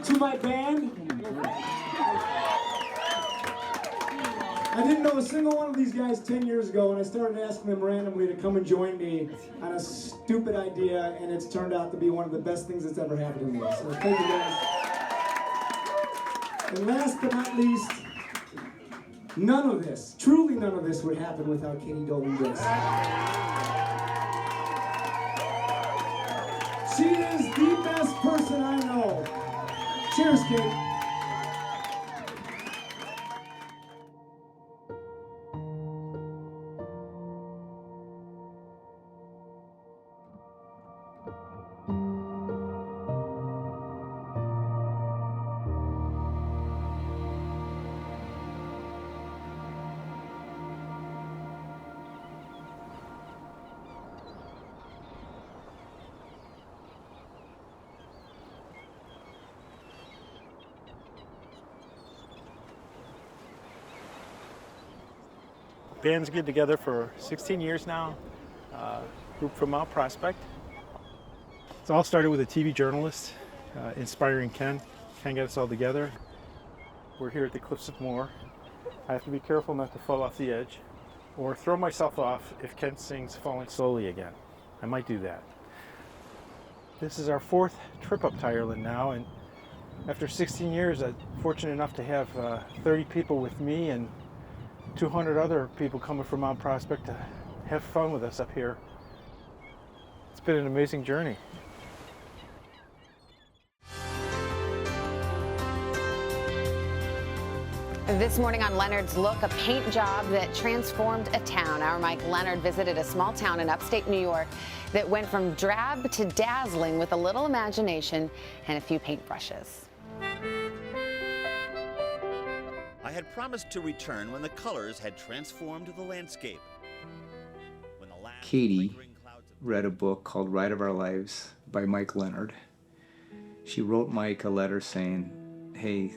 To my band, I didn't know a single one of these guys 10 years ago, and I started asking them randomly to come and join me on a stupid idea, and it's turned out to be one of the best things that's ever happened to me. So thank you guys. And last but not least, none of this, truly none of this would happen without Katie Dolan Bliss. She is the best person I know. Cheers, Kate. Band's been together for 16 years now, group from Mount Prospect. It all started with a TV journalist, inspiring Ken. Ken got us all together. We're here at the Cliffs of Moher. I have to be careful not to fall off the edge or throw myself off if Ken sings Falling Slowly again. I might do that. This is our fourth trip up to Ireland now, and after 16 years, I'm fortunate enough to have 30 people with me and 200 other people coming from Mount Prospect to have fun with us up here. It's been an amazing journey. This morning on Leonard's Look, a paint job that transformed a town. Our Mike Leonard visited a small town in upstate New York that went from drab to dazzling with a little imagination and a few paintbrushes. I had promised to return when the colors had transformed the landscape. When the last Katie read a book called Ride of Our Lives by Mike Leonard. She wrote Mike a letter saying, hey,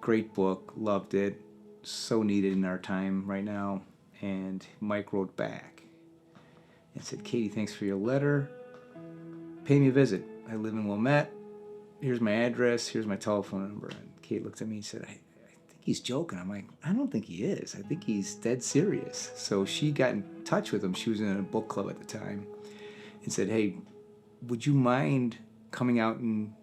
great book, loved it, so needed in our time right now. And Mike wrote back and said, Katie, thanks for your letter. Pay me a visit. I live in Wilmette. Here's my address. Here's my telephone number. And Kate looked at me and said, I think he's joking. I'm like, I don't think he is. I think he's dead serious. So she got in touch with him. She was in a book club at the time and said, hey, would you mind coming out and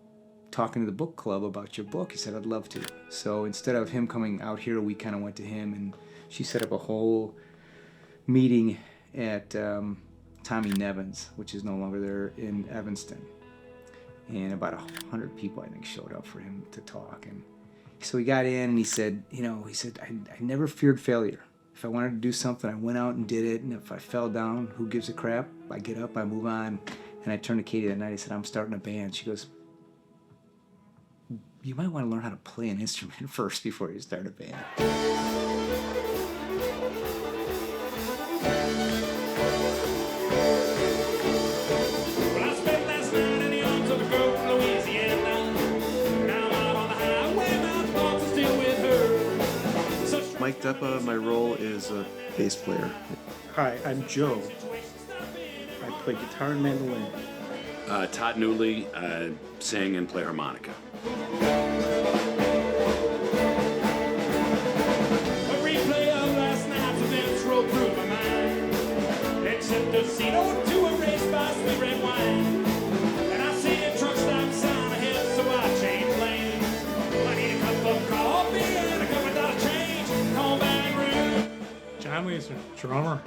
talking to the book club about your book? He said, I'd love to. So instead of him coming out here, we kind of went to him, and she set up a whole meeting at Tommy Nevins, which is no longer there, in Evanston. And about 100 people, I think, showed up for him to talk. And so he got in and he said, I never feared failure. If I wanted to do something, I went out and did it. And if I fell down, who gives a crap? I get up, I move on. And I turned to Katie that night, I said, I'm starting a band. She goes, you might want to learn how to play an instrument first before you start a band. Mike Deppa, my role is a bass player. Hi, I'm Joe. I play guitar and mandolin. Todd Newley, sing and play harmonica. Except a seat or two, a race by sweet red wine. And I see a truck stop sign ahead, so I changed lanes. I need a cup of coffee and a cup without a change. Call back room. John Lee's a drummer.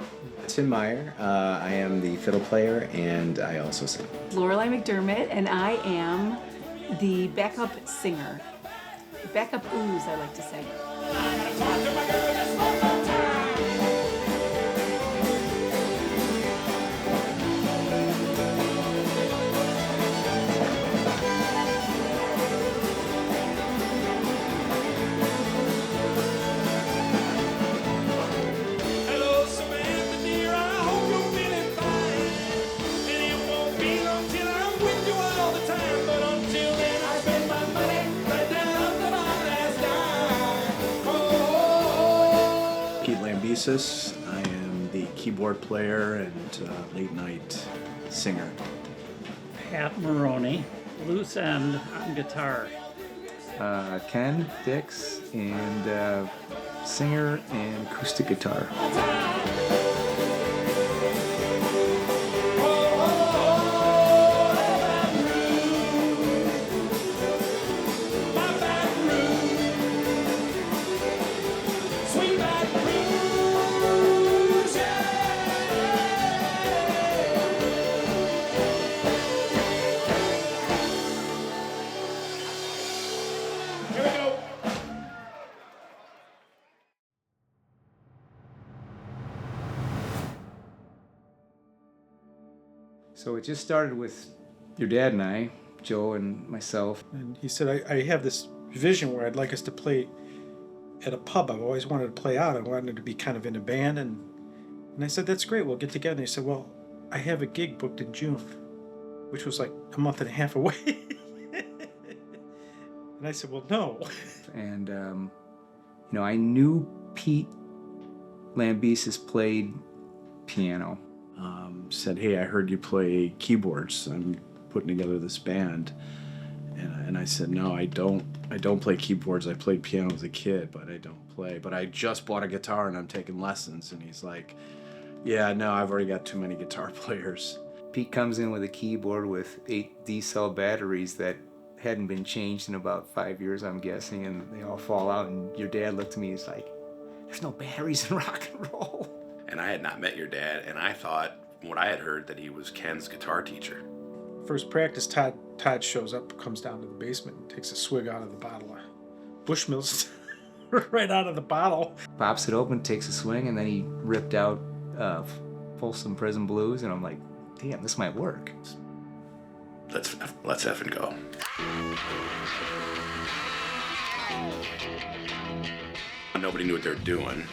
Tim Meyer, I am the fiddle player and I also sing. Lorelei McDermott, and I am the backup singer. Backup ooze, I like to say. I gotta talk to my girl just one more time. I am the keyboard player and late night singer. Pat Maroney, loose end on guitar. Ken Dix, and singer and acoustic guitar. So it just started with your dad and I, Joe and myself. And he said, I have this vision where I'd like us to play at a pub. I've always wanted to play out. I wanted to be kind of in a band. And I said, that's great, we'll get together. And he said, well, I have a gig booked in June, which was like a month and a half away. And I said, well, no. And, I knew Pete Lambesis played piano. Said, hey, I heard you play keyboards. I'm putting together this band. And I said, no, I don't play keyboards. I played piano as a kid, but I don't play. But I just bought a guitar and I'm taking lessons. And he's like, yeah, no, I've already got too many guitar players. Pete comes in with a keyboard with 8 D-cell batteries that hadn't been changed in about 5 years, I'm guessing, and they all fall out. And your dad looked at me, he's like, there's no batteries in rock and roll. And I had not met your dad, and I thought, from what I had heard, that he was Ken's guitar teacher. First practice, Todd shows up, comes down to the basement, and takes a swig out of the bottle of Bushmills, right out of the bottle. Pops it open, takes a swing, and then he ripped out Folsom Prison Blues, and I'm like, damn, this might work. Let's effing go. Nobody knew what they were doing.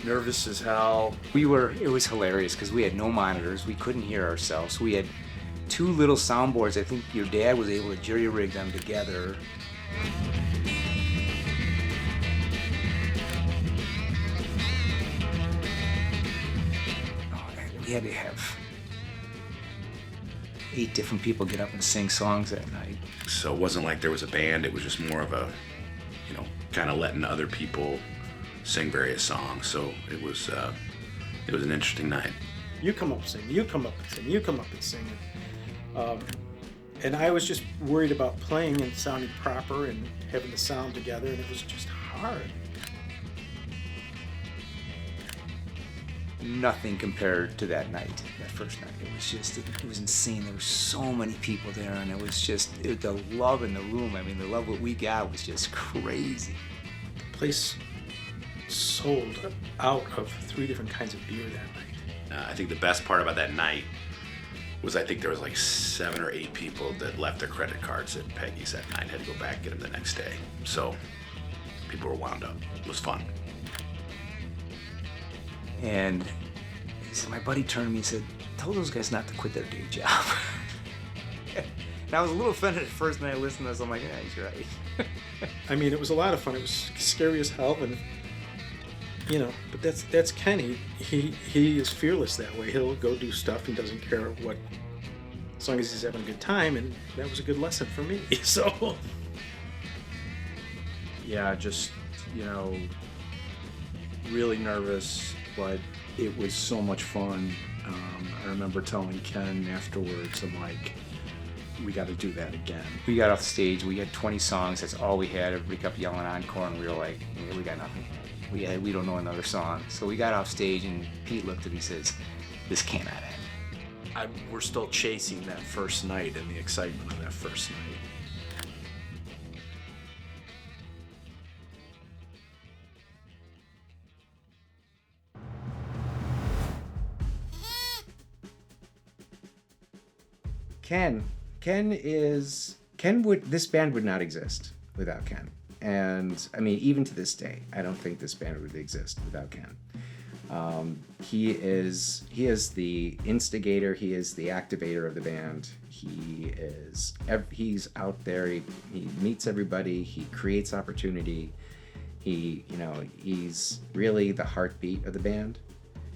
Nervous as hell. It was hilarious because we had no monitors. We couldn't hear ourselves. We had 2 little soundboards. I think your dad was able to jerry-rig them together. We had to have 8 different people get up and sing songs that night. So it wasn't like there was a band. It was just more of a, kind of letting other people sing various songs. So it was an interesting night. You come up sing, you come up and sing, you come up and sing. And I was just worried about playing and sounding proper and having the sound together, and it was just hard. Nothing compared to that night, that first night. It was insane. There were so many people there, and it was just the love in the room. I mean, the love what we got was just crazy. The place sold out of 3 different kinds of beer that night. I think the best part about that night was I think there was like 7 or 8 people that left their credit cards at Peggy's that night and had to go back and get them the next day. So people were wound up. It was fun. And my buddy turned to me and said, tell those guys not to quit their day job. And I was a little offended at first, and I listened to this. I'm like, yeah, he's right. I mean, it was a lot of fun. It was scary as hell, and but that's Ken. He is fearless that way. He'll go do stuff. He doesn't care what, as long as he's having a good time, and that was a good lesson for me. So yeah, just really nervous, but it was so much fun. I remember telling Ken afterwards, I'm like, we got to do that again. We got off stage, we had 20 songs, that's all we had. Everybody kept yelling encore, and we were like, yeah, we got nothing. We don't know another song. So we got off stage, and Pete looked at me and says, this cannot end. We're still chasing that first night and the excitement of that first night. This band would not exist without Ken. And I mean, even to this day, I don't think this band would exist without Ken. He is the instigator. He is the activator of the band. He's out there. He meets everybody. He creates opportunity. He's really the heartbeat of the band.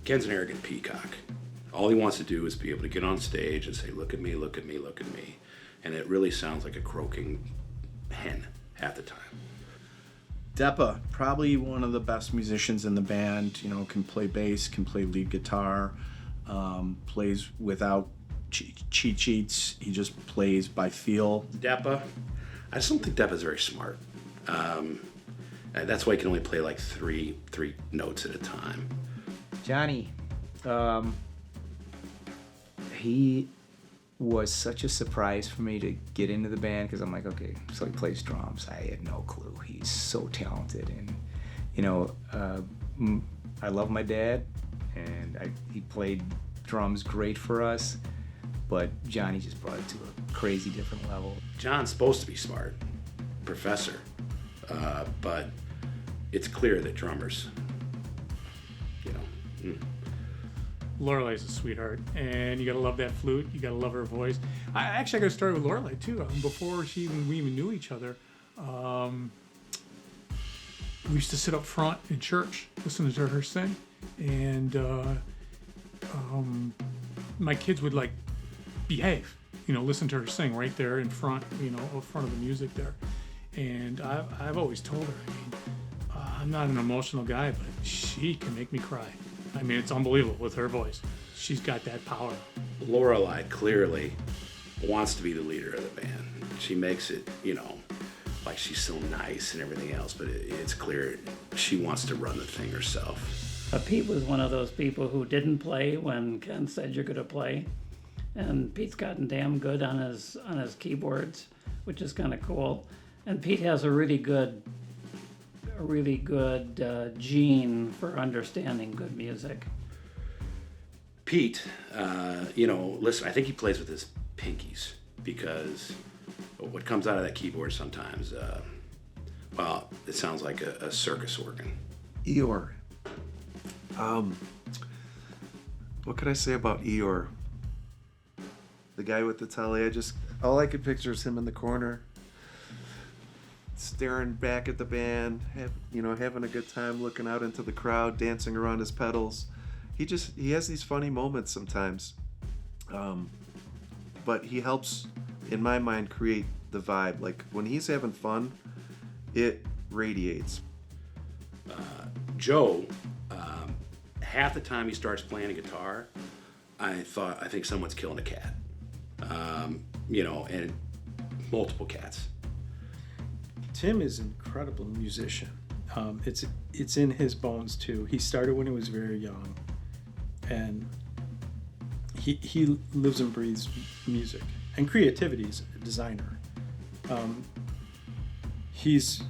Ken's an arrogant peacock. All he wants to do is be able to get on stage and say, look at me, look at me, look at me. And it really sounds like a croaking 10 half the time. Deppa, probably one of the best musicians in the band. You know, can play bass, can play lead guitar, plays without cheat sheets. He just plays by feel. Deppa, I just don't think Deppa's very smart. And that's why he can only play like three notes at a time. Johnny, he was such a surprise for me to get into the band because I'm like, okay, so he plays drums. I had no clue. He's so talented, and you know, I love my dad, and he played drums great for us, but Johnny just brought it to a crazy different level. John's supposed to be smart, professor, but it's clear that drummers, you know. Lorelei's a sweetheart, and you gotta love that flute. You gotta love her voice. I got started with Lorelei too. Before we even knew each other, we used to sit up front in church listening to her sing, and my kids would like behave, you know, listen to her sing right there in front, you know, in front of the music there. And I've always told her, I mean, I'm not an emotional guy, but she can make me cry. I mean, it's unbelievable with her voice. She's got that power. Lorelei clearly wants to be the leader of the band. She makes it, you know, like she's so nice and everything else, but it's clear she wants to run the thing herself. Pete was one of those people who didn't play when Ken said you're going to play, and Pete's gotten damn good on his keyboards, which is kind of cool. And Pete has a really good gene for understanding good music. Pete, you know, listen, I think he plays with his pinkies because what comes out of that keyboard sometimes, well, it sounds like a circus organ. Eeyore. What could I say about Eeyore? The guy with the tele, all I could picture is him in the corner, staring back at the band, having a good time, looking out into the crowd, dancing around his pedals. He has these funny moments sometimes, but he helps, in my mind, create the vibe. Like when he's having fun, it radiates. Joe, half the time he starts playing a guitar, I think someone's killing a cat, you know, and multiple cats. Tim is an incredible musician. It's in his bones too. He started when he was very young, and he lives and breathes music and creativity. He's a designer. He's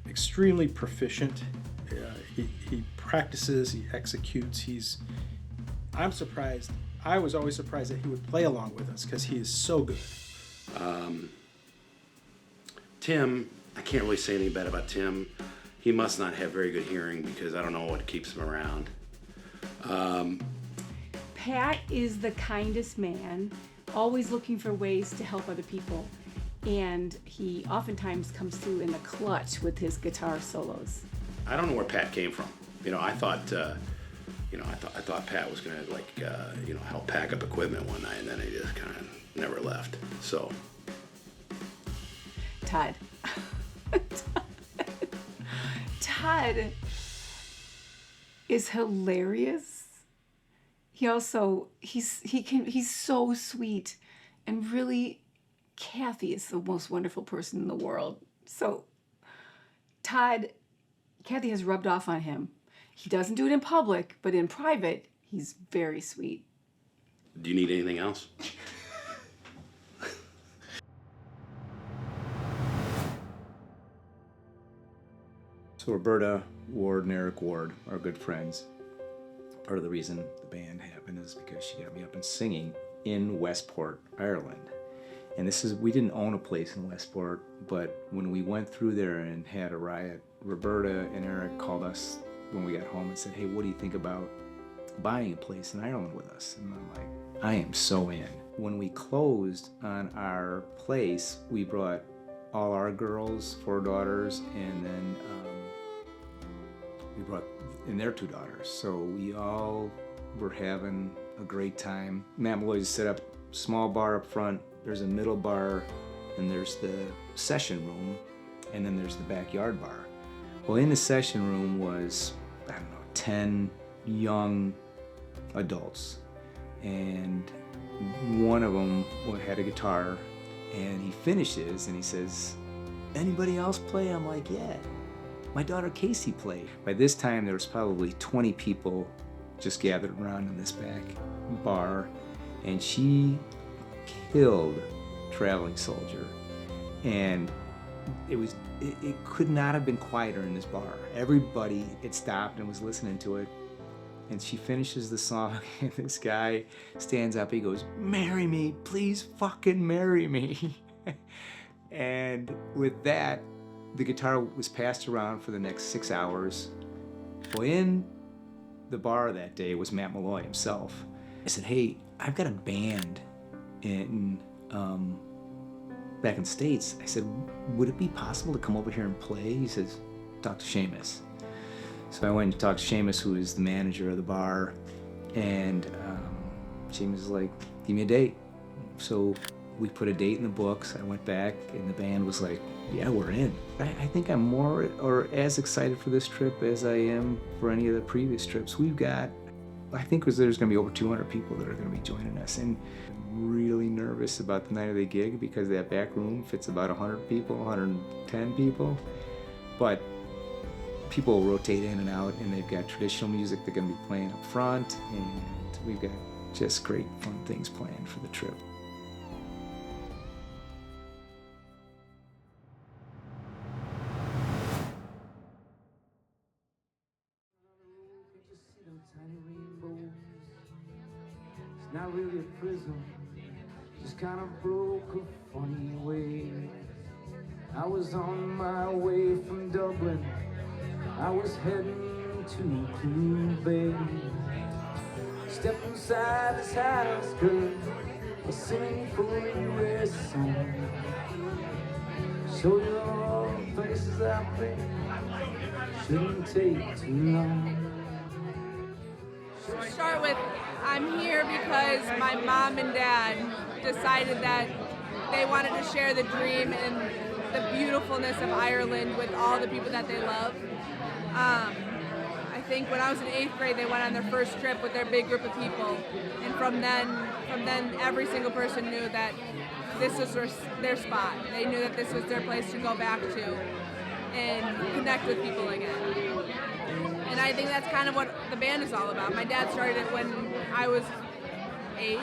extremely proficient. He practices. He executes. I'm surprised. I was always surprised that he would play along with us because he is so good. Tim, I can't really say anything bad about Tim. He must not have very good hearing because I don't know what keeps him around. Pat is the kindest man, always looking for ways to help other people. And he oftentimes comes through in the clutch with his guitar solos. I don't know where Pat came from. You know, I thought Pat was gonna help pack up equipment one night, and then he just kind of never left. So. Todd. Todd is hilarious. He's so sweet, and really, Kathy is the most wonderful person in the world. So, Kathy has rubbed off on him. He doesn't do it in public, but in private, he's very sweet. Do you need anything else? So Roberta Ward and Eric Ward are good friends. Part of the reason the band happened is because she got me up and singing in Westport, Ireland. And we didn't own a place in Westport, but when we went through there and had a riot, Roberta and Eric called us when we got home and said, hey, what do you think about buying a place in Ireland with us? And I'm like, I am so in. When we closed on our place, we brought all our girls, 4 daughters, and then we brought in their 2 daughters. So we all were having a great time. Matt Malloy's set up a small bar up front. There's a middle bar, and there's the session room and then there's the backyard bar. Well, in the session room was, 10 young adults, and one of them had a guitar, and he finishes and he says, "Anybody else play?" I'm like, "Yeah, my daughter Casey played." By this time there was probably 20 people just gathered around in this back bar, and she killed Traveling Soldier, and it could not have been quieter in this bar. Everybody had stopped and was listening to it. And she finishes the song, and this guy stands up, he goes, "Marry me, please fucking marry me." And with that, the guitar was passed around for the next 6 hours. Well, in the bar that day was Matt Malloy himself. I said, "Hey, I've got a band in back in the States." I said, "Would it be possible to come over here and play?" He says, "Talk to Seamus." So I went and talked to Seamus, who is the manager of the bar, and Seamus was like, "Give me a date." So we put a date in the books. I went back, and the band was like, "Yeah, we're in." I think I'm more or as excited for this trip as I am for any of the previous trips. I think there's going to be over 200 people that are going to be joining us, and I'm really nervous about the night of the gig because that back room fits about 100 people, 110 people, but people rotate in and out, and they've got traditional music they're going to be playing up front, and we've got just great fun things planned for the trip. It's not really a prism, just kind of broke a funny way. I was on my way from Dublin, I was heading to Clue Bay. Step inside this house, girl, I'll sing for you a song. Show you all the places I've been, shouldn't take too long. To start with, I'm here because my mom and dad decided that they wanted to share the dream and the beautifulness of Ireland with all the people that they love. I think when I was in 8th grade, they went on their first trip with their big group of people, and from then every single person knew that this was their spot. They knew that this was their place to go back to and connect with people again. And I think that's kind of what the band is all about. My dad started it when I was 8,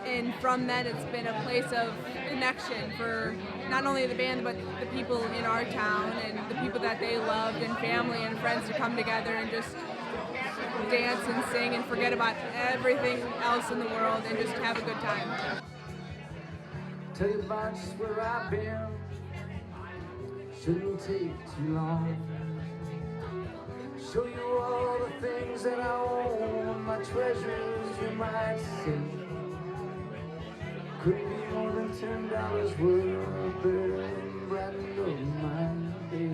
and from then it's been a place of connection for not only the band but the people in our town and the people that they loved, and family and friends to come together and just dance and sing and forget about everything else in the world and just have a good time. Tell you about just where I've been, shouldn't take too long. Show you all the things that I own, my treasures, you might say. Could be more than $10 worth, but brightened up my day.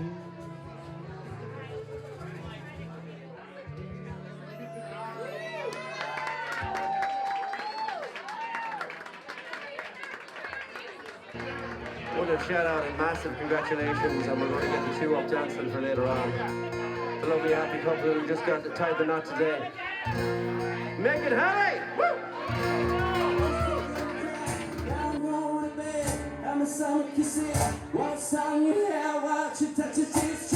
What a shout out and massive congratulations, and we're going to get the 2 up dancing for later on. The lovely happy couple who just got tied the knot today. Make it Harry! Woo! I'm a summer kissing. One song you hear, watch you touch your teeth,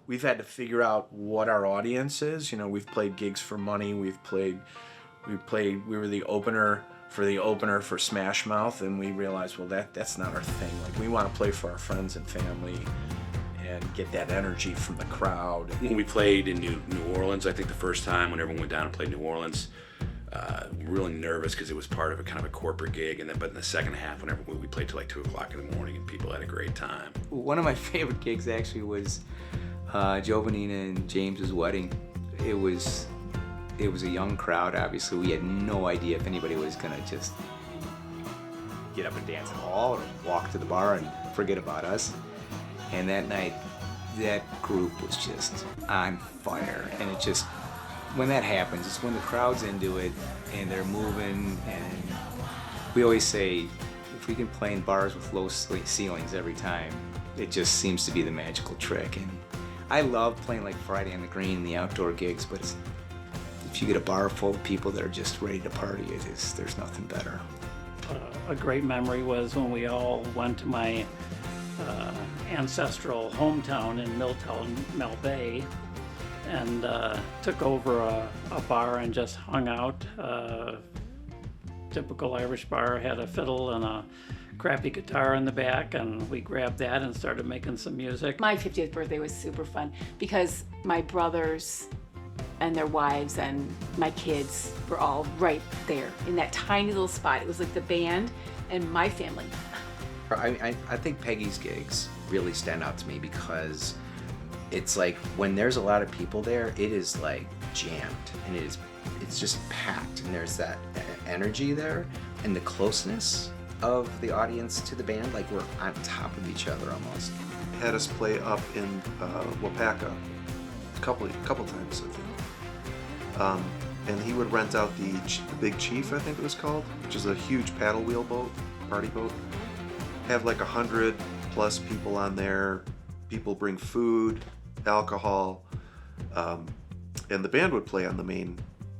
We've had to figure out what our audience is. You know, we've played gigs for money. We were the opener for Smash Mouth, and we realized, well, that's not our thing. Like, we want to play for our friends and family and get that energy from the crowd. When we played in New Orleans, I think the first time when everyone went down and played New Orleans, really nervous because it was part of a kind of a corporate gig, but in the second half, whenever we played till like 2 o'clock in the morning, and people had a great time. One of my favorite gigs actually was Joe Bonina and James's wedding. It was a young crowd, obviously. We had no idea if anybody was gonna just get up and dance at all or walk to the bar and forget about us. And that night, that group was just on fire. And it just, when that happens, it's when the crowd's into it and they're moving. And we always say, if we can play in bars with low ceilings every time, it just seems to be the magical trick. And I love playing like Friday on the Green, the outdoor gigs, but if you get a bar full of people that are just ready to party, there's nothing better. A great memory was when we all went to my ancestral hometown in Milltown, Mel Bay, and took over a bar and just hung out. Typical Irish bar, had a fiddle and a crappy guitar in the back, and we grabbed that and started making some music. My 50th birthday was super fun because my brothers and their wives and my kids were all right there in that tiny little spot. It was like the band and my family. I think Peggy's gigs really stand out to me because it's like when there's a lot of people there, it is like jammed and it's just packed, and there's that energy there and the closeness of the audience to the band, like we're on top of each other almost. Had us play up in Wapaka a couple times, I think. And he would rent out the Big Chief, I think it was called, which is a huge paddle wheel boat, party boat. Have like 100 plus people on there. People bring food, alcohol, and the band would play on the main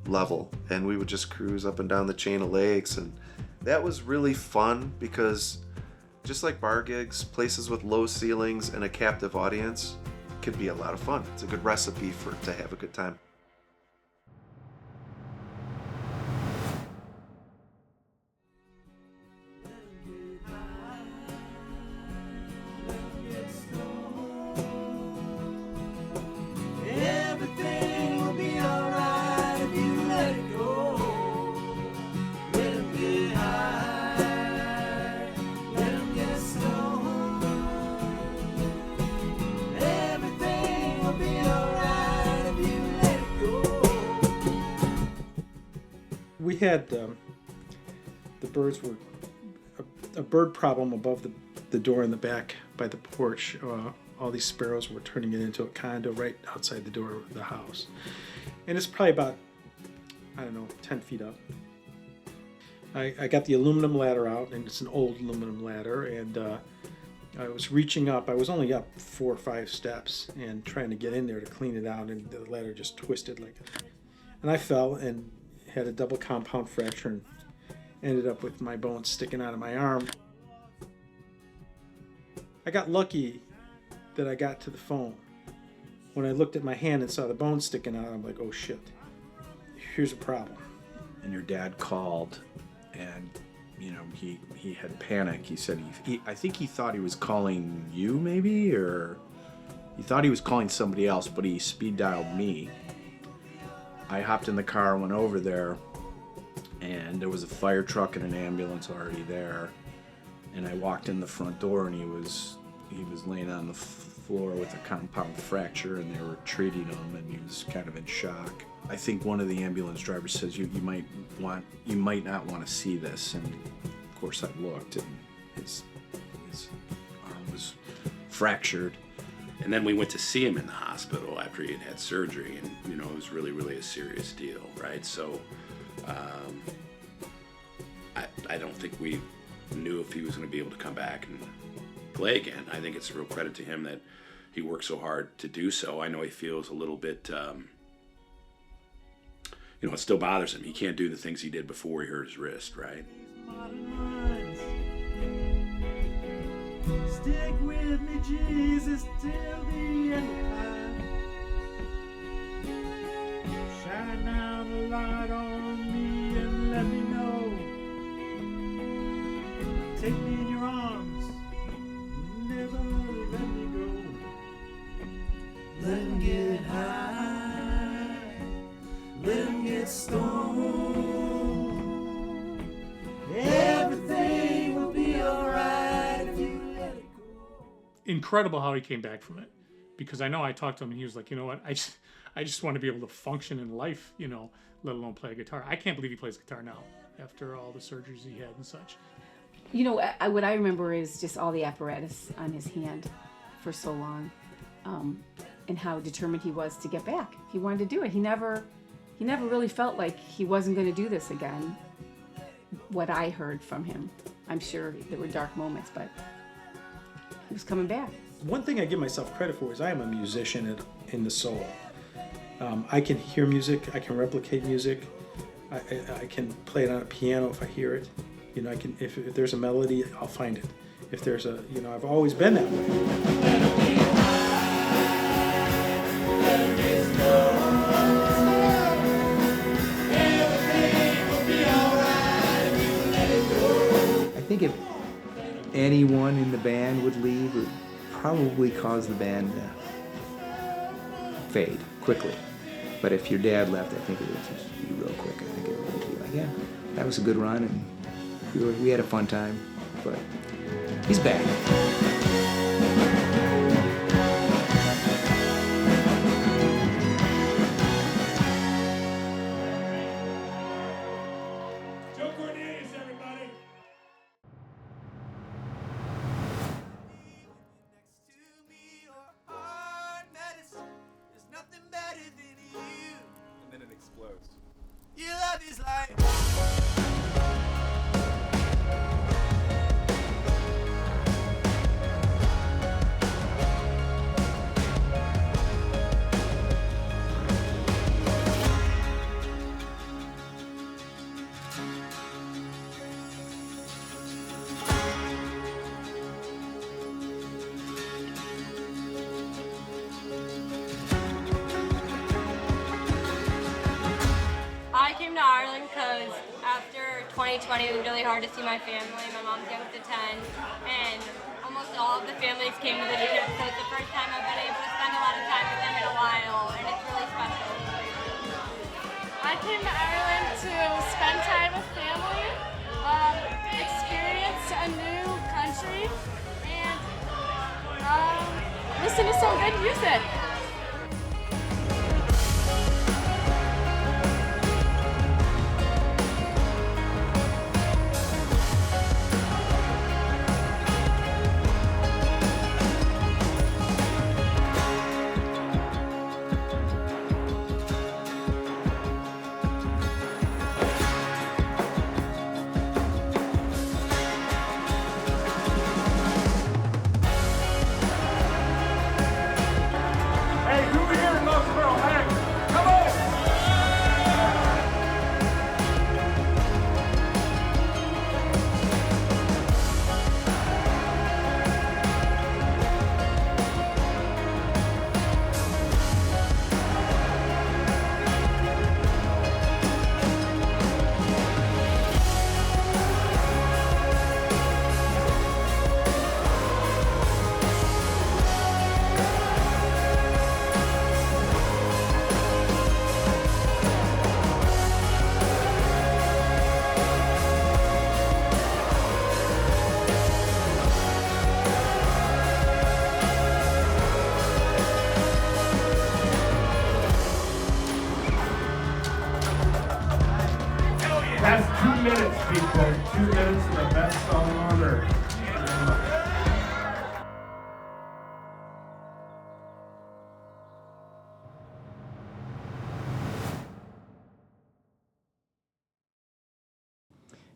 level, and we would just cruise up and down the chain of lakes, and that was really fun because just like bar gigs, places with low ceilings and a captive audience can be a lot of fun. It's a good recipe to have a good time. We had the birds were a bird problem above the door in the back by the porch. All these sparrows were turning it into a condo right outside the door of the house, and it's probably about, I don't know, 10 feet up. I got the aluminum ladder out, and it's an old aluminum ladder, and I was reaching up. I was only up 4 or 5 steps and trying to get in there to clean it out, and the ladder just twisted like that. And I fell and had a double compound fracture and ended up with my bones sticking out of my arm. I got lucky that I got to the phone. When I looked at my hand and saw the bones sticking out, I'm like, oh shit, here's a problem. And your dad called, and he had panic. He said I think he thought he was calling you, maybe, or he thought he was calling somebody else, but he speed dialed me. I hopped in the car, went over there, and there was a fire truck and an ambulance already there. And I walked in the front door, and he was laying on the floor with a compound fracture, and they were treating him, and he was kind of in shock. I think one of the ambulance drivers says you might not want to see this, and of course I looked, and his arm was fractured, And then we went to see him in the hospital after he had surgery, and you know, it was really, really a serious deal, right? So I don't think we knew if he was going to be able to come back and play again. I think it's a real credit to him that he worked so hard to do so. I know he feels a little bit, you know, it still bothers him. He can't do the things he did before he hurt his wrist, right? Stick with me, Jesus, till the end of time. Shine down the light on me and let me know. Take me in your arms, never let me go. Let him get high, let him get stoned. Everything will be alright if you let it go. Incredible how he came back from it, because I know I talked to him and he was like, you know what, I just want to be able to function in life, you know, let alone play a guitar. I can't believe he plays guitar now after all the surgeries he had and such. You know, what I remember is just all the apparatus on his hand for so long, and how determined he was to get back. He wanted to do it. He never really felt like he wasn't going to do this again. What I heard from him, I'm sure there were dark moments, but he was coming back. One thing I give myself credit for is I am a musician in the soul. I can hear music, I can replicate music, I can play it on a piano if I hear it. You know, I can, if there's a melody, I'll find it. If there's a, you know, I've always been that way. I think if anyone in the band would leave, it would probably cause the band to fade quickly. But if your dad left, I think it would just be real quick. I think everyone would be like, yeah, that was a good run, and we had a fun time, but he's back. Joe Cornelius, everybody. And then it explodes. Your love is like. I came to Ireland because after 2020 it was really hard to see my family. My mom's young to 10, and almost all of the families came to the trip, so it's the first time I've been able to spend a lot of time with them in a while, and it's really special. I came to Ireland to spend time with family, experience a new country, and listen to some good music. That's 2 minutes, people. 2 minutes of the best song on earth.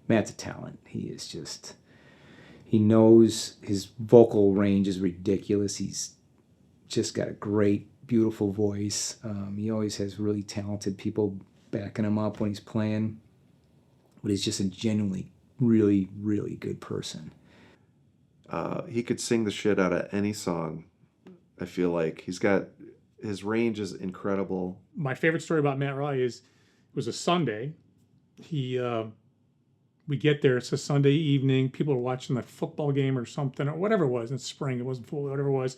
Matt's a talent. He knows his vocal range is ridiculous. He's just got a great, beautiful voice. He always has really talented people backing him up when he's playing. But he's just a genuinely really, really good person. He could sing the shit out of any song. I feel like his range is incredible. My favorite story about Matt Riley is it was a Sunday. We get there, it's a Sunday evening, people are watching the football game or something, or whatever it was, in spring, it wasn't football, whatever it was.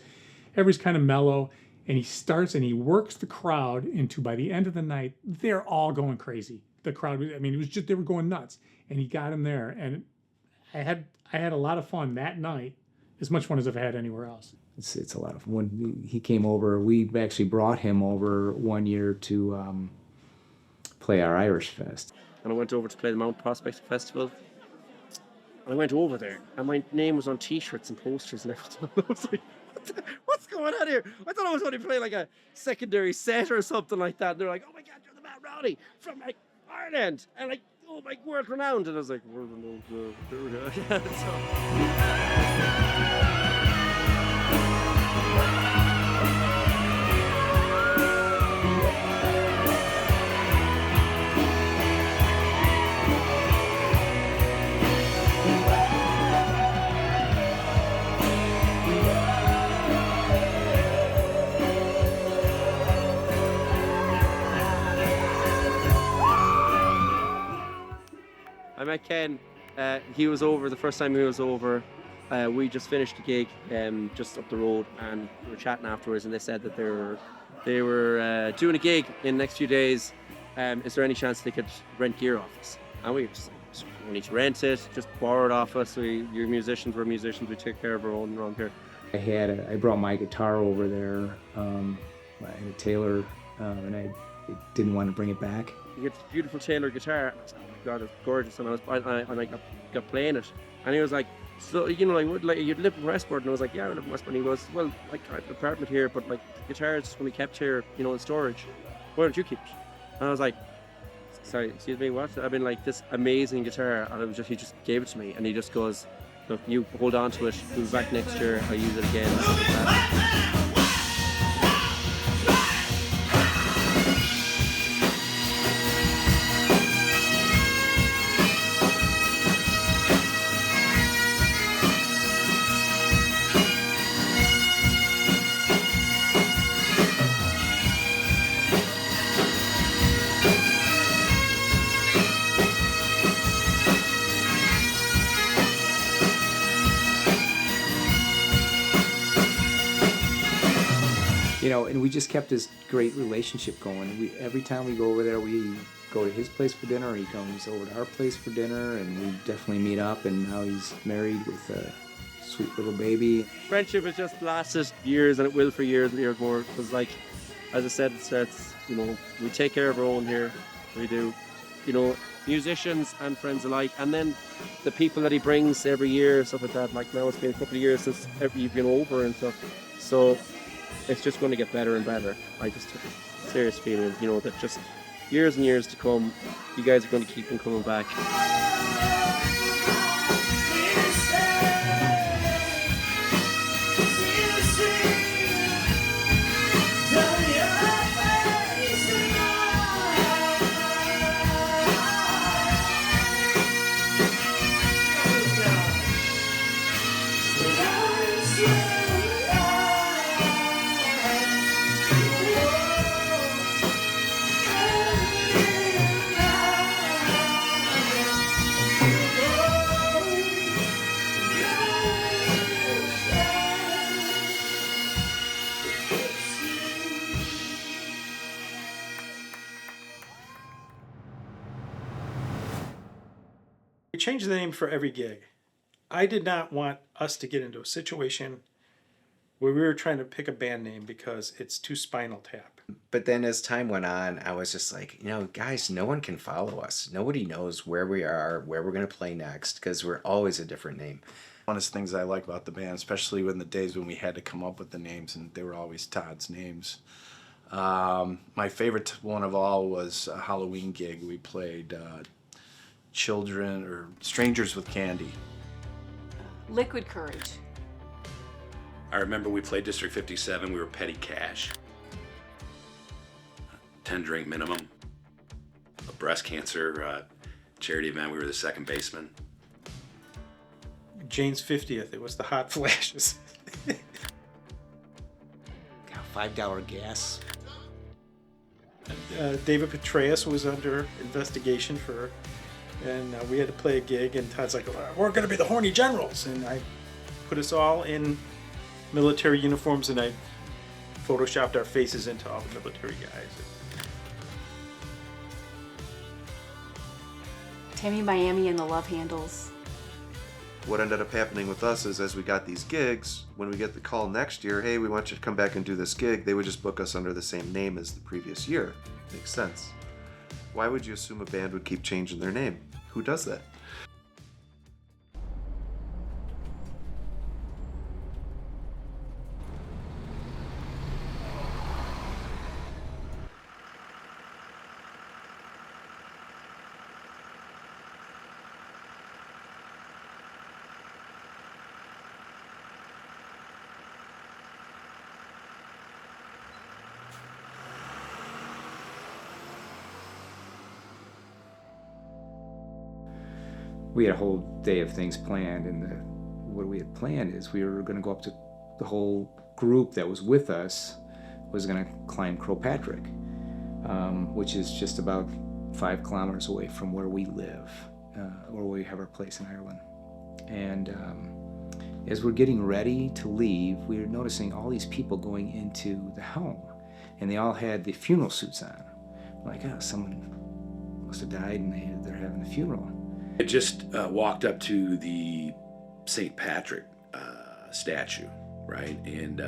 Everybody's kind of mellow, and he starts and he works the crowd into, by the end of the night, they're all going crazy. The crowd, I mean, it was just, they were going nuts. And he got him there, and I had a lot of fun that night, as much fun as I've had anywhere else. It's a lot of fun. When he came over, we actually brought him over one year to play our Irish Fest. And I went over to play the Mount Prospect Festival. And I went over there, and my name was on T-shirts and posters and everything. I was like, what's going on here? I thought I was only playing like a secondary set or something like that. And they're like, oh my God, you're the Matt Riley from like Ireland, and like, oh my, world renowned. And I was like, world renowned. I met Ken. He was over the first time he was over. We just finished a gig just up the road, and we were chatting afterwards. And they said that they were doing a gig in the next few days. Is there any chance they could rent gear off us? And we were just like, we need to rent it. Just borrow it off us. We're musicians. We take care of our own around here. I brought my guitar over there. I had a Taylor, and I didn't want to bring it back. You get this beautiful Taylor guitar. I was like, oh my God, it's gorgeous. And I got playing it. And he was like, so, you know, you'd live in Westport. And I was like, yeah, I live in Westport. And he goes, well, like, I have an apartment here, but like, the guitar is just going to be kept here, you know, in storage. Why don't you keep it? And I was like, sorry, excuse me, what? I mean, like, this amazing guitar. And he just gave it to me. And he just goes, look, you hold on to it. We'll be back next year. I'll use it again. You know, and we just kept this great relationship going. Every time we go over there, we go to his place for dinner, or he comes over to our place for dinner, and we definitely meet up. And now he's married with a sweet little baby. Friendship has just lasted years, and it will for years and years more. Because, like, as I said, it's you know, we take care of our own here. We do, you know, musicians and friends alike, and then the people that he brings every year, stuff like that. Like now, it's been a couple of years since you've been over and stuff. So it's just going to get better and better. I just have a serious feeling, you know, that just years and years to come, you guys are going to keep on coming back. We changed the name for every gig. I did not want us to get into a situation where we were trying to pick a band name because it's too Spinal Tap. But then as time went on, I was just like, you know, guys, no one can follow us. Nobody knows where we are, where we're going to play next, because we're always a different name. One of the things I like about the band, especially in the days when we had to come up with the names, and they were always Todd's names. My favorite one of all was a Halloween gig. We played Children or Strangers with Candy. Liquid Courage. I remember we played District 57. We were Petty Cash. 10 drink minimum. A breast cancer charity event. We were the second baseman. Jane's 50th, it was the Hot Flashes. $5 gas. David Petraeus was under investigation and we had to play a gig, and Todd's like, we're going to be the Horny Generals. And I put us all in military uniforms, and I photoshopped our faces into all the military guys. Tammy Miami and the Love Handles. What ended up happening with us is, as we got these gigs, when we get the call next year, hey, we want you to come back and do this gig, they would just book us under the same name as the previous year. Makes sense. Why would you assume a band would keep changing their name? Who does that? We had a whole day of things planned, and what we had planned is we were going to go up to the whole group that was with us was going to climb Croagh Patrick, which is just about 5 kilometers away from where we live, where we have our place in Ireland. And as we're getting ready to leave, we were noticing all these people going into the home, and they all had the funeral suits on. We're like, oh, someone must have died, and they're having a funeral. I just walked up to the St. Patrick statue, right? And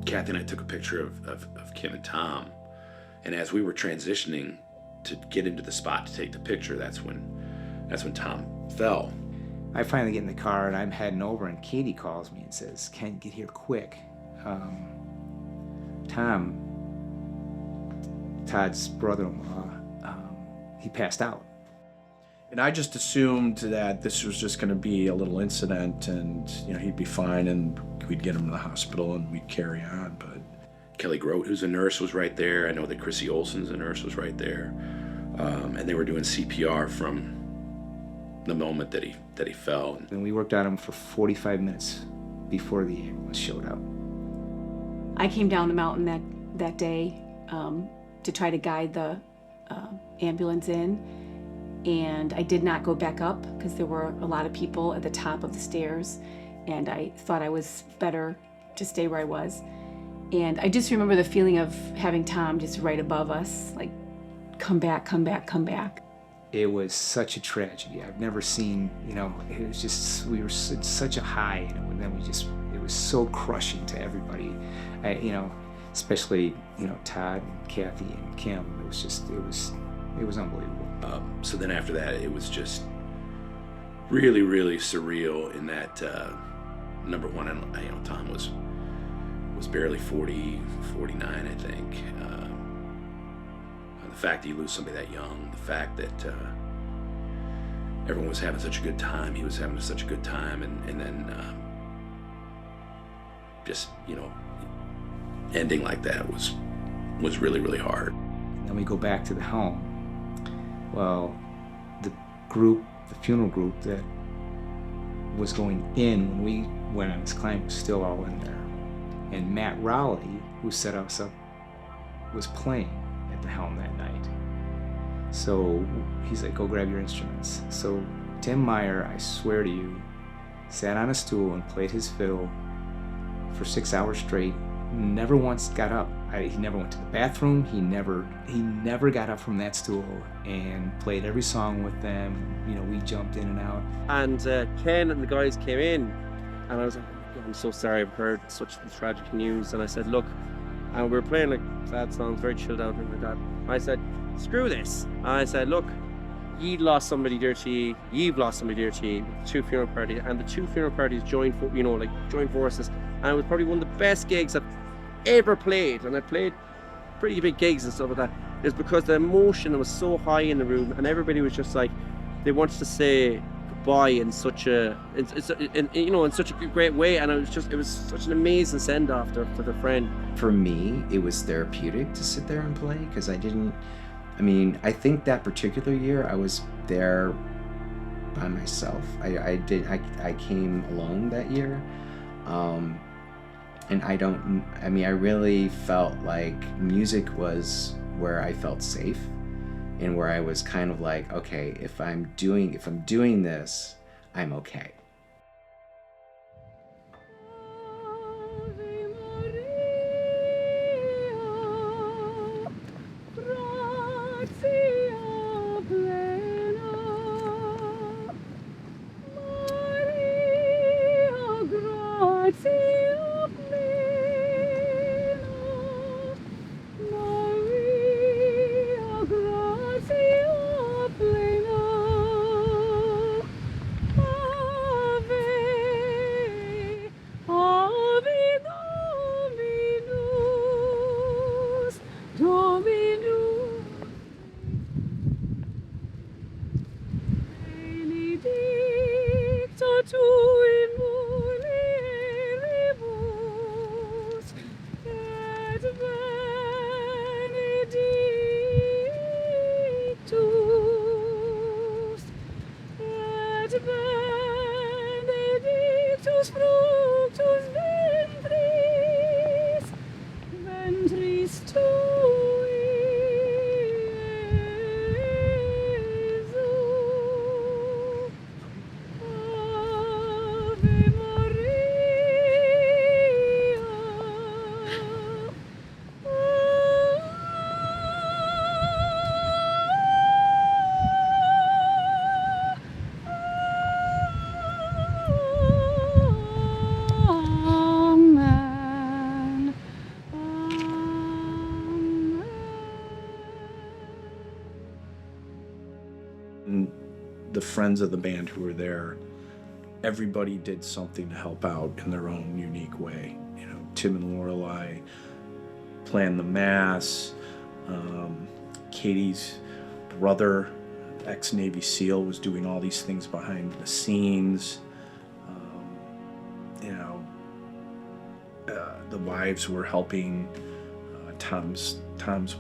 Kathy and I took a picture of Kim and Tom. And as we were transitioning to get into the spot to take the picture, that's when Tom fell. I finally get in the car, and I'm heading over, and Katie calls me and says, Ken, get here quick. Tom, Todd's brother-in-law, he passed out. And I just assumed that this was just going to be a little incident, and he'd be fine, and we'd get him to the hospital, and we'd carry on. But Kelly Grote, who's a nurse, was right there. I know that Chrissy Olsen's a nurse, was right there, and they were doing CPR from the moment that he fell. And we worked on him for 45 minutes before the ambulance showed up. I came down the mountain that day to try to guide the ambulance in, and I did not go back up because there were a lot of people at the top of the stairs, and I thought I was better to stay where I was. And I just remember the feeling of having Tom just right above us, like, come back, come back, come back. It was such a tragedy. I've never seen, it was just, we were in such a high, and then it was so crushing to everybody, especially, Todd and Kathy and Kim. It was unbelievable. So then after that, it was just really, really surreal in that, number one, Tom was barely 40, 49, I think. The fact that you lose somebody that young, the fact that everyone was having such a good time, he was having such a good time, and then just, ending like that was really, really hard. Then we go back to the home. Well, the funeral group that was going in when we went on this climb was still all in there. And Matt Rowley, who set us up, was playing at the helm that night. So he's like, go grab your instruments. So Tim Meyer, I swear to you, sat on a stool and played his fiddle for 6 hours straight, never once got up. He never went to the bathroom. He never got up from that stool and played every song with them. We jumped in and out. And Ken and the guys came in, and I was like, I'm so sorry, I've heard such tragic news. And I said, look, and we were playing like sad songs, very chilled out and like that. I said, screw this. And I said, look, you've lost somebody dear to you, you've lost somebody dear to you, 2 funeral parties, and the 2 funeral parties joined forces. And it was probably one of the best gigs I've ever played, and I played pretty big gigs and stuff like that. is because the emotion was so high in the room, and everybody was just like, they wanted to say goodbye in such a, in such a great way, and it was such an amazing send off for their friend. For me, it was therapeutic to sit there and play because I think that particular year I was there by myself. I came alone that year. And I really felt like music was where I felt safe and where I was kind of like, okay, if I'm doing this, I'm okay. The friends of the band who were there, everybody did something to help out in their own unique way. You know, Tim and Lorelei planned the mass. Katie's brother, ex-Navy SEAL, was doing all these things behind the scenes. The wives were helping. Tom's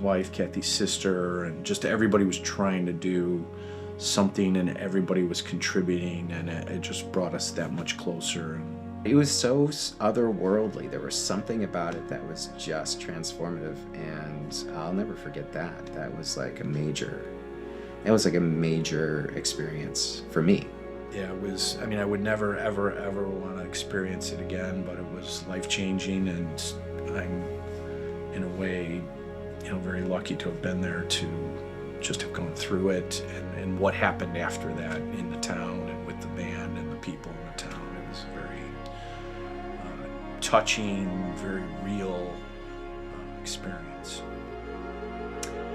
wife, Kathy's sister, and just everybody was trying to do something, and everybody was contributing, and it just brought us that much closer. It was so otherworldly. There was something about it that was just transformative, and I'll never forget that. That was like a major experience for me. Yeah, it was, I would never, ever, ever want to experience it again, but it was life-changing, and I'm, in a way, very lucky to have been there to just have gone through it, and what happened after that in the town and with the band and the people in the town. It was very touching, very real experience.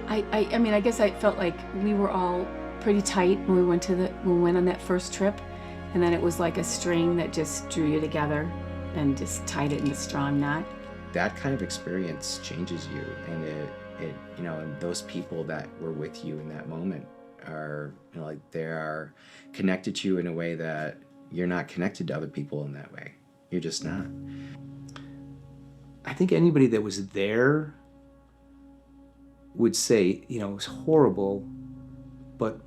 I guess I felt like we were all pretty tight when we went on that first trip, and then it was like a string that just drew you together and just tied it in a strong knot. That kind of experience changes you, and it and those people that were with you in that moment are, they are connected to you in a way that you're not connected to other people in that way. You're just not. I think anybody that was there would say, it was horrible, but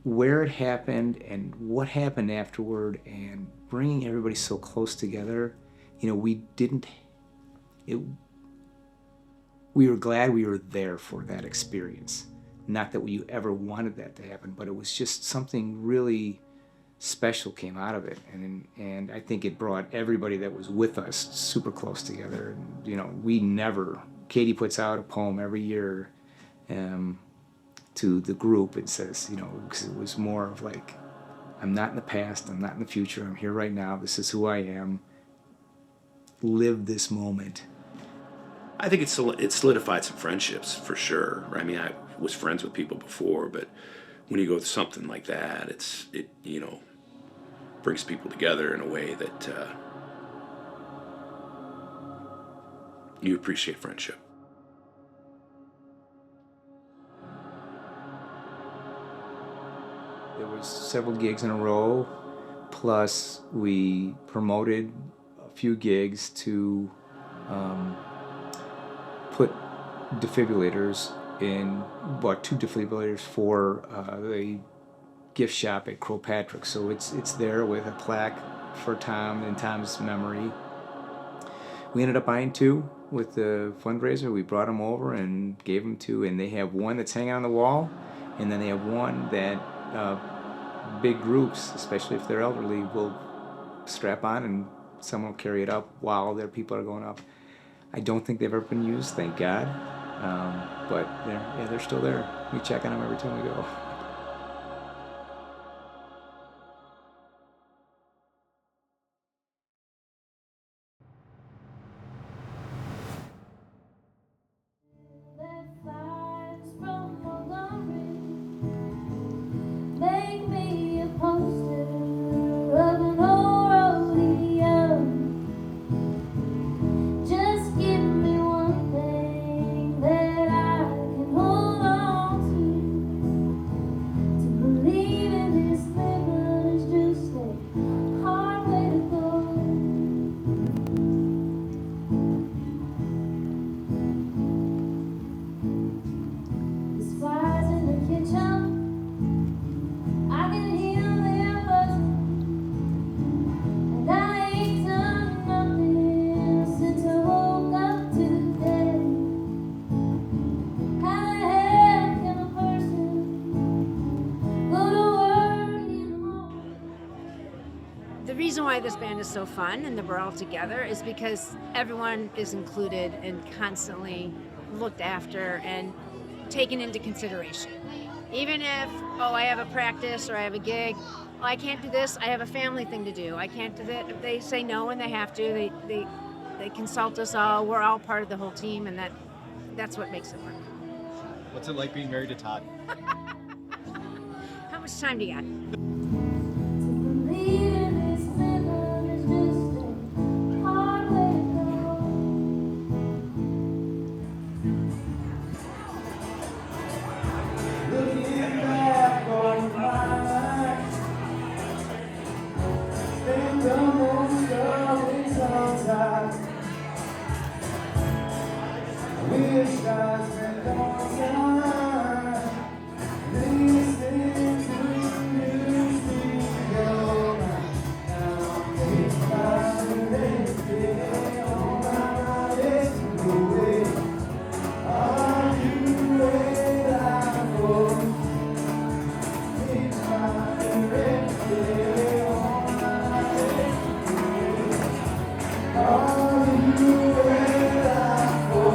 where it happened and what happened afterward and bringing everybody so close together, we were glad we were there for that experience. Not that we ever wanted that to happen, but it was just something really special came out of it. And I think it brought everybody that was with us super close together. And, Katie puts out a poem every year to the group and says, because it was more of like, I'm not in the past, I'm not in the future, I'm here right now, this is who I am. Live this moment. I think it solidified some friendships for sure. I was friends with people before, but when you go through something like that, it brings people together in a way that you appreciate friendship. was several gigs in a row, plus we promoted a few gigs to put defibrillators in, bought 2 defibrillators for the gift shop at Crowpatrick. So it's there with a plaque for Tom in Tom's memory. We ended up buying 2 with the fundraiser. We brought them over and gave them 2, and they have one that's hanging on the wall, and then they have one that big groups, especially if they're elderly, will strap on and someone will carry it up while their people are going up. I don't think they've ever been used, thank God, but they're still there. We check on them every time we go. Make me a poster of an old rodeo. Just give me one thing that I can hold on to believe in this living is just a hard way to go. There's flies in the kitchen. I can hear them buzzing, and I ain't done nothing since I woke up today. How the hell can a person go to work in the morning? The reason why this band is so fun and that we're all together is because everyone is included and constantly looked after and taken into consideration. Even if, I have a practice or I have a gig, I can't do this, I have a family thing to do, I can't do that. If they say no and they have to, they consult us all, we're all part of the whole team, and that's what makes it work. What's it like being married to Todd? How much time do you got? Believe in this living is just a hard way to go. Looking back on my life, think the most of it's on time. I wish I spent all time listening to music go now. If I should let it on my lips away, are you where I go? If I should let it on my lips away, are you where I go?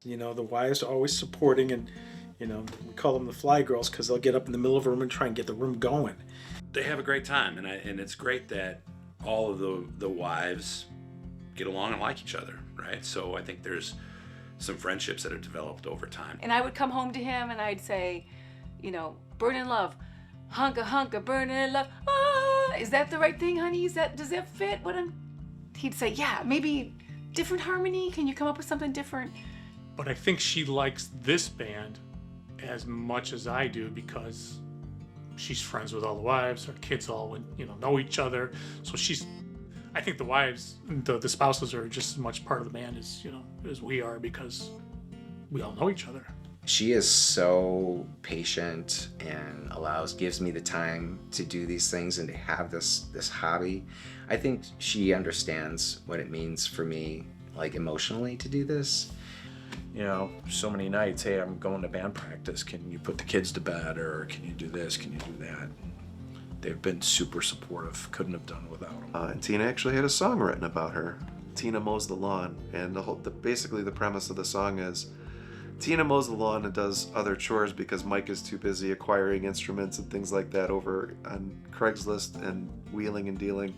You know, the wives are always supporting, and you know, we call them the fly girls because they'll get up in the middle of a room and try and get the room going. They have a great time, and it's great that all of the wives get along and like each other, right? So I think there's some friendships that have developed over time. And I would come home to him and I'd say, you know, burn in love, hunka hunka, burn in love. Ah, is that the right thing, honey? Does that fit what I'm? He'd say, yeah, maybe different harmony. Can you come up with something different? But I think she likes this band as much as I do because she's friends with all the wives. Her kids all, know each other. So I think the wives, the spouses are just as much part of the band as we are because we all know each other. She is so patient and gives me the time to do these things and to have this hobby. I think she understands what it means for me, like emotionally, to do this. You know, so many nights, hey, I'm going to band practice. Can you put the kids to bed, or can you do this? Can you do that? They've been super supportive. Couldn't have done without them. And Tina actually had a song written about her. Tina mows the lawn, and basically the premise of the song is Tina mows the lawn and does other chores because Mike is too busy acquiring instruments and things like that over on Craigslist and wheeling and dealing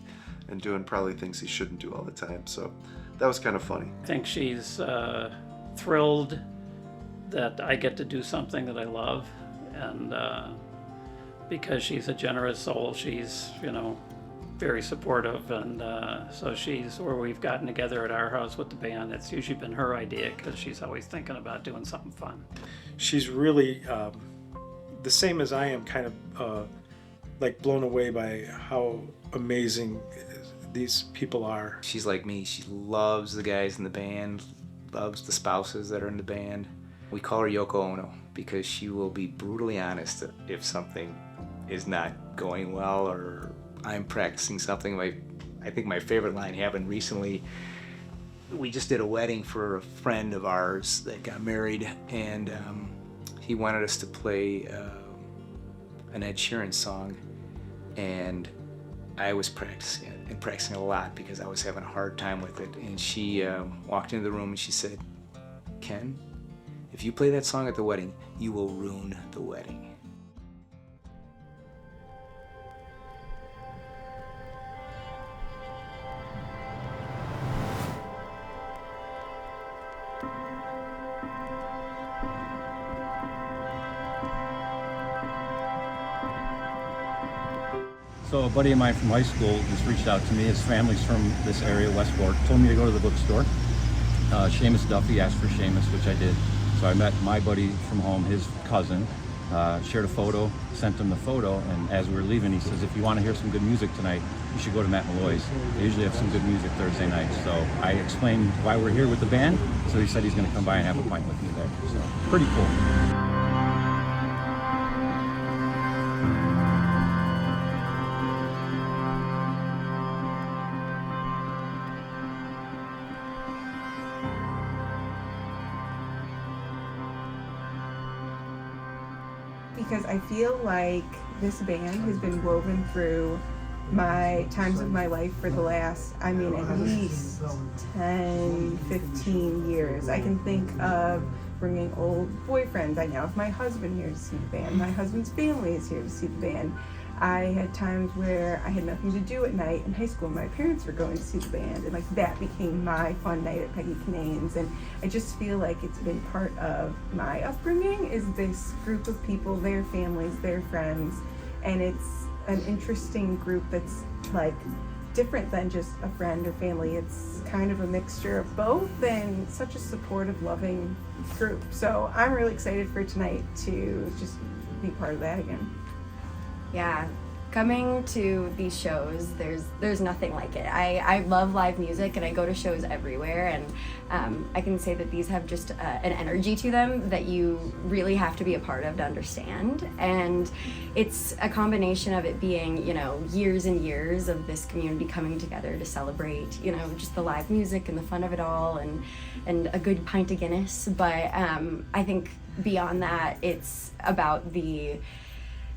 and doing probably things he shouldn't do all the time. So that was kind of funny. I think she's thrilled that I get to do something that I love, and because she's a generous soul, she's very supportive, and so where we've gotten together at our house with the band, that's usually been her idea because she's always thinking about doing something fun. She's really the same as I am, kind of like blown away by how amazing these people are. She's like me. She loves the guys in the band, loves the spouses that are in the band. We call her Yoko Ono because she will be brutally honest if something is not going well or I'm practicing something. I think my favorite line happened recently. We just did a wedding for a friend of ours that got married, and he wanted us to play an Ed Sheeran song, and I was practicing it, and practicing a lot because I was having a hard time with it. And she walked into the room and she said, "Ken, if you play that song at the wedding, you will ruin the wedding." So a buddy of mine from high school just reached out to me. His family's from this area, Westport. Told me to go to the bookstore. Seamus Duffy asked for Seamus, which I did. So I met my buddy from home, his cousin, shared a photo, sent him the photo, and as we were leaving, he says, if you want to hear some good music tonight, you should go to Matt Malloy's. They usually have some good music Thursday nights. So I explained why we're here with the band, so he said he's going to come by and have a pint with me there. So pretty cool. Because I feel like this band has been woven through my times of my life for the last, at least 10, 15 years. I can think of bringing old boyfriends. I now have my husband here to see the band. My husband's family is here to see the band. I had times where I had nothing to do at night in high school. My parents were going to see the band, and that became my fun night at Peggy Kinane's. And I just feel like it's been part of my upbringing, is this group of people, their families, their friends, and it's an interesting group that's different than just a friend or family. It's kind of a mixture of both, and such a supportive, loving group. So I'm really excited for tonight to just be part of that again. Yeah, coming to these shows, there's nothing like it. I love live music, and I go to shows everywhere, and I can say that these have just an energy to them that you really have to be a part of to understand. And it's a combination of it being, years and years of this community coming together to celebrate, just the live music and the fun of it all, and a good pint of Guinness. But I think beyond that, it's about the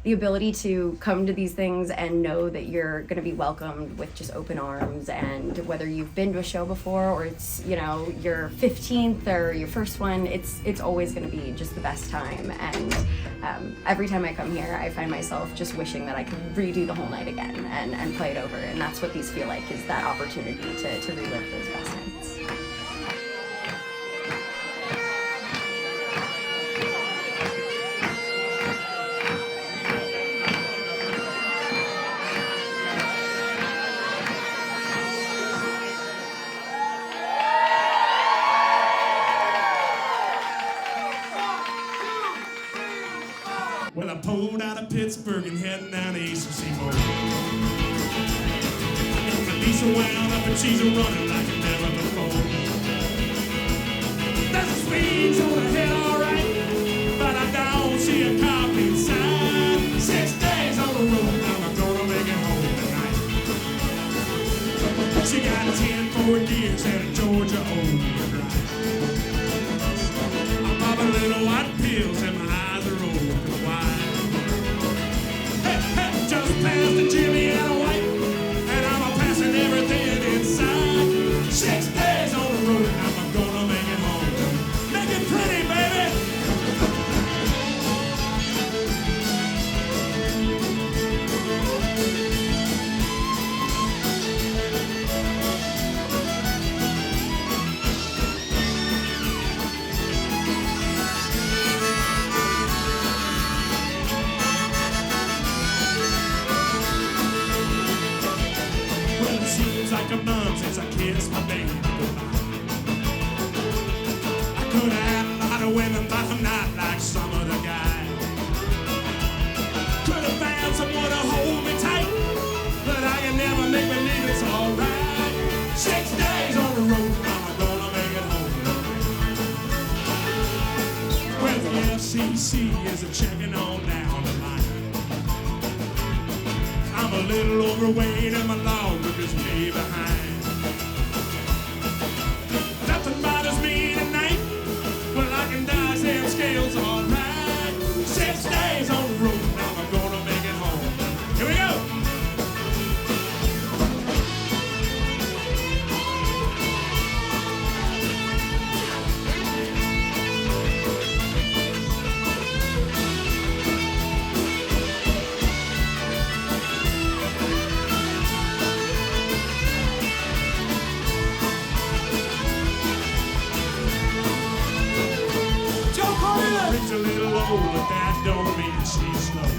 the ability to come to these things and know that you're going to be welcomed with just open arms, and whether you've been to a show before or it's, you know, your 15th or your first one, it's always going to be just the best time. And every time I come here, I find myself just wishing that I could redo the whole night again and play it over. And that's what these feel like, is that opportunity to relive those best nights. Well, I pulled out of Pittsburgh and heading down the eastern seaboard. And the police are wound up and she's a running like never before. There's a Swedes on the head, alright, but I don't see a cop inside. 6 days on the road, now I'm gonna make it home tonight. She got 10 Ford gears and a Georgia overdrive. I'm popping little white pills and my eyes are open wide. Hey, hey, just past the Jimmy and a white, and I'm passing everything inside. 6 days on the road, now I'm gonna make it home. Make it pretty, baby. Well, it seems like a month since I kissed my baby goodbye. I could have had a lot of women, but I'm not like some of the guys. Could have found someone to hold me tight, but I can never make believe it's alright. 6 days on the road, now I'm gonna make it home. Well, the FCC is checking on down the line. I'm a little overweight and my logbook is way behind. Nothing bothers me tonight. Well, I can dodge them scales all right. 6 days on the road, now I'm gonna make it home. Here we go. Brings a little old, but that don't mean she's slow.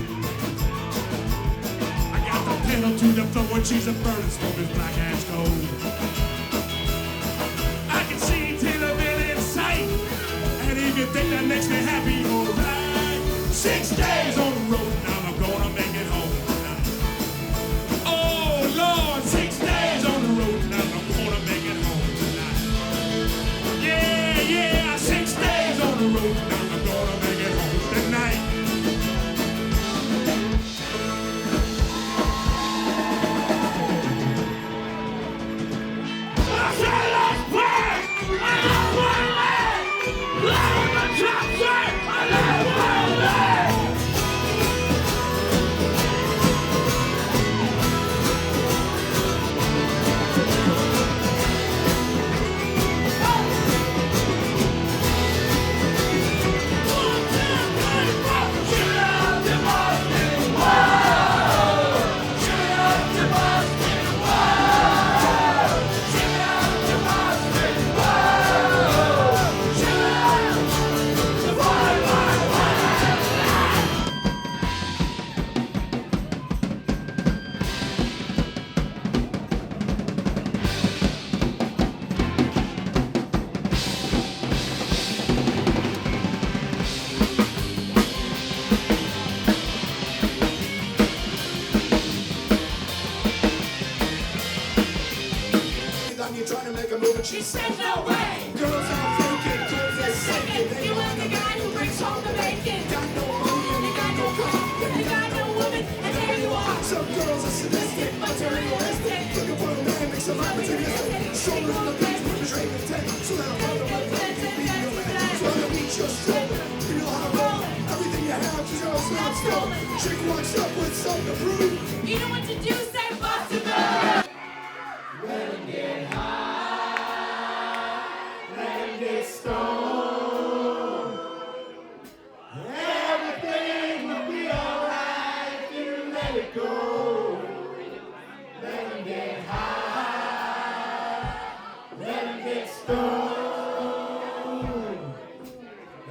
I got the pedal to the floor when she's a burning smoke as black as coal. I can see Taylorville in sight, and if you think that makes me happy, alright. 6 days on the road, now I'm gonna make it home tonight. Oh Lord, 6 days on the road, now I'm gonna make it home tonight. Yeah, yeah, 6 days on the road, now I'm gonna make it home tonight. I said let's play! I love my leg! Live on the top set! I love my leg! She said no way. Girls are thinking, girls are sinking. You want the guy who brings home the bacon. Got no money and you got no car. You got no woman and there you are. Some girls are sadistic, but they're realistic. Looking for a man, make some opportunistic. Shoulder on the bench, put the trade in 10. So that I'm on the way, be your man. So I'm gonna meet your stroke. Give you a lot of roll. Everything you have is yours now. got stolen. Chick walks up with something to prove. You know what to do, say bust to me. Let him get high, let him get stoned. Everything will be alright if you let it go. Let him get high, let him get stoned.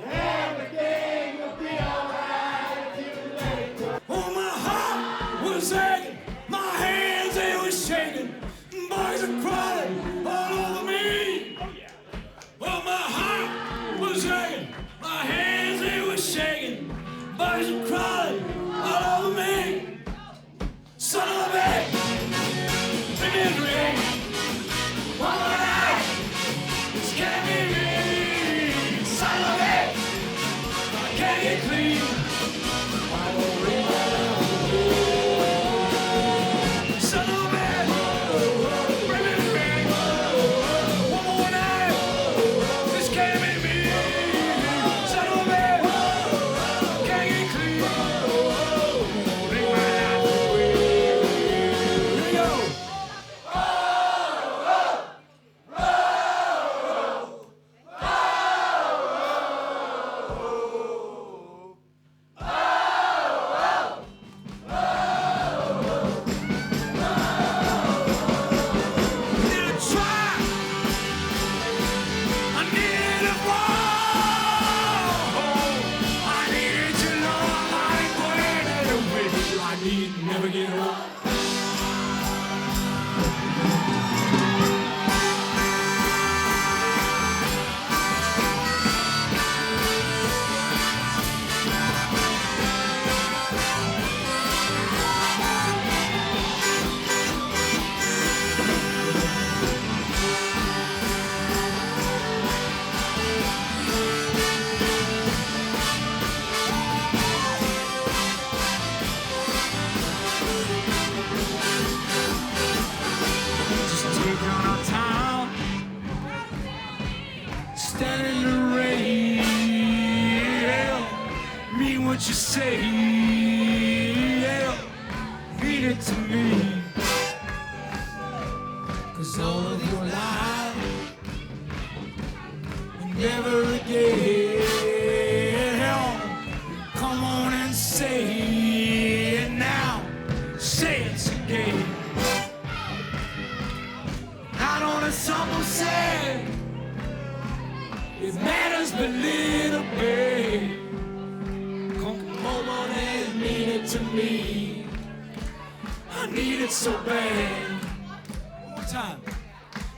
Everything will be alright if you let it go. Oh, my heart was aching, my hands they were shaking, boys are crying all over me. Oh, my heart was aching, my hands they were shaking, boys are crying all over me. Son of a bitch, bring me a drink. One more night, it's can't be me. Son of a bitch, I can't get clean. I won't ring my bell. Son of a bitch, bring me a drink. One more night, this can't be me. Son of a bitch, can't get clean. Ring my bell. Here we go. Never get old. Just take on our town, stand in the rain, mean what you say, mean it to me. 'Cause all of your life, never again. Come on and say it now, say it again. Out on a summer sand, it matters but little bit. Come on and mean it to me. I need it so bad. One more time.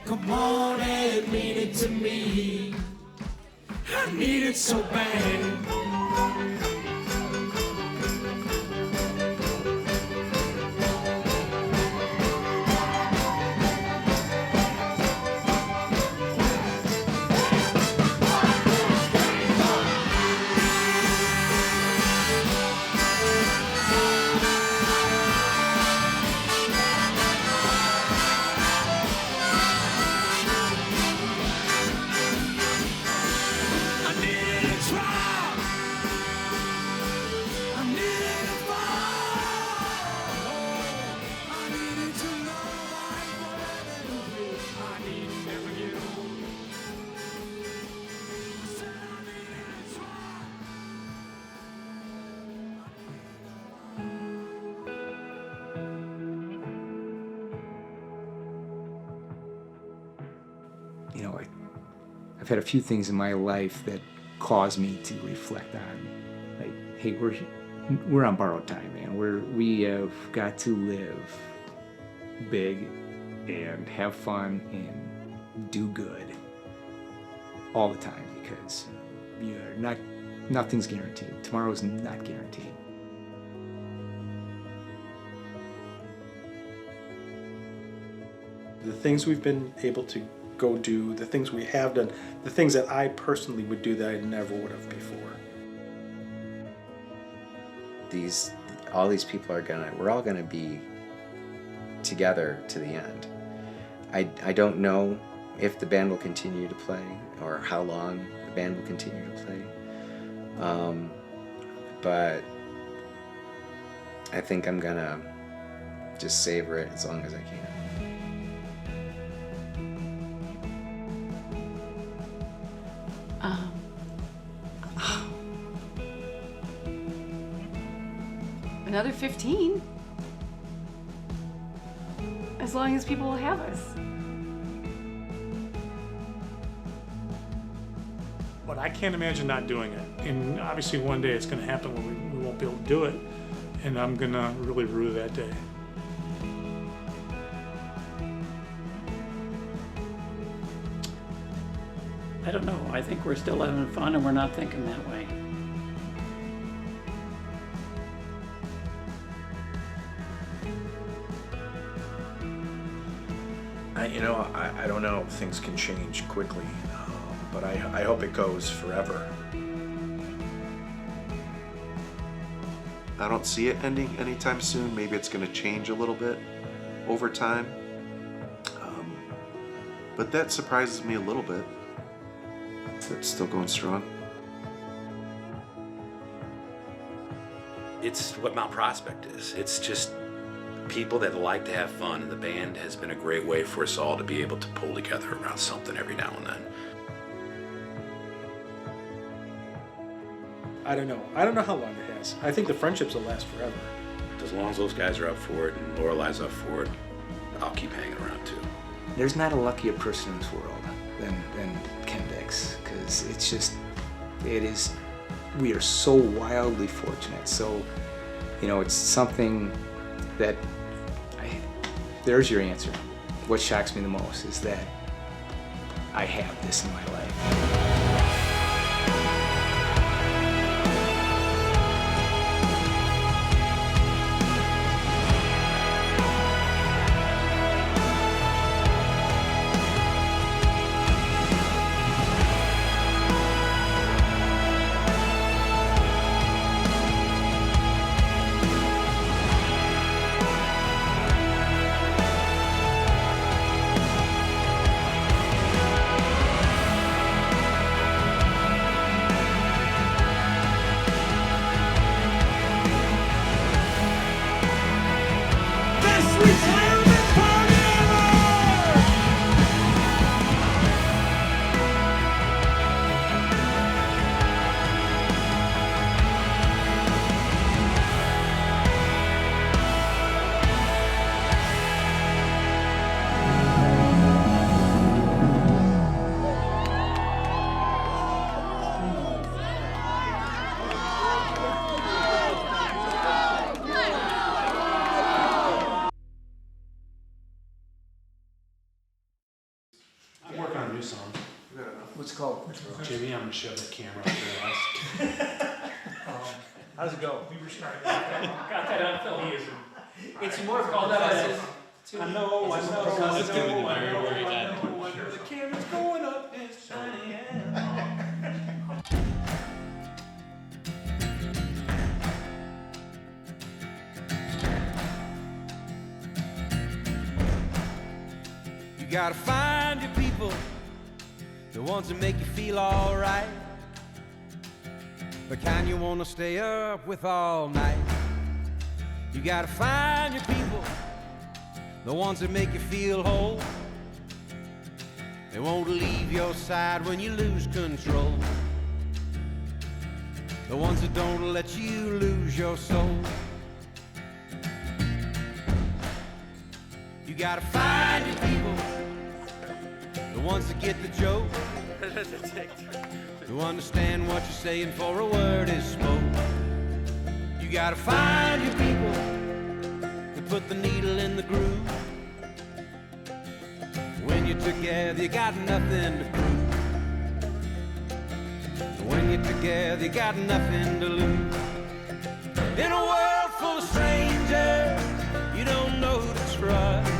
Come on and mean it to me. I need it so bad. I needed a try. I needed a fall. I needed to know I'm forever new. I need to never get old. I said I needed a try. You know, I've had a few things in my life that cause me to reflect on, like, hey, we're on borrowed time, man. We have got to live big and have fun and do good all the time, because nothing's guaranteed. Tomorrow's not guaranteed. The things we've been able to go do, the things we have done, the things that I personally would do that I never would have before. All these people we're all gonna be together to the end. I don't know if the band will continue to play or how long the band will continue to play. But I think I'm gonna just savor it as long as I can. Another 15. As long as people will have us. But I can't imagine not doing it. And obviously one day it's going to happen when we won't be able to do it. And I'm going to really rue that day. I don't know. I think we're still having fun and we're not thinking that way. I don't know. Things can change quickly, but I hope it goes forever. I don't see it ending anytime soon. Maybe it's going to change a little bit over time. But that surprises me a little bit. It's still going strong. It's what Mount Prospect is. It's just people that like to have fun, and the band has been a great way for us all to be able to pull together around something every now and then. I don't know. I don't know how long it has. I think the friendships will last forever. As long as those guys are up for it and Lorelai's up for it, I'll keep hanging around too. There's not a luckier person in this world than Ken Dix, because it's just, we are so wildly fortunate. So, it's something that, there's your answer. What shocks me the most is that I have this in my life. What's it called? Jimmy, I'm going to shove that camera up your ass. How's it go? We were starting. Got that on film. He is. It's more called that. I know. It's going to be very The camera's going up and shining. You gotta find your people, the ones that make you feel alright, the kind you wanna stay up with all night. You gotta find your people, the ones that make you feel whole. They won't leave your side when you lose control. The ones that don't let you lose your soul. You gotta find your people, the ones that get the joke, who understand what you're saying for a word is spoke. You gotta find your people that put the needle in the groove. When you're together, you got nothing to prove. When you're together, you got nothing to lose. In a world full of strangers, you don't know who to trust.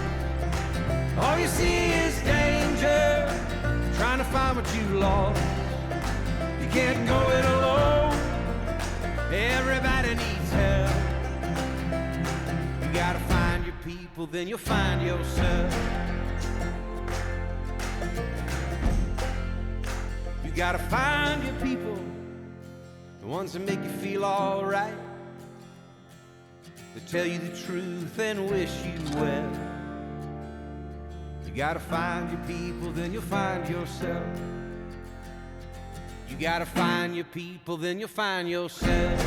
All you see is danger, trying to find what you lost. You can't go it alone, everybody needs help. You gotta find your people, then you'll find yourself. You gotta find your people, the ones that make you feel alright, that tell you the truth and wish you well. You gotta find your people, then you'll find yourself. You gotta find your people, then you'll find yourself.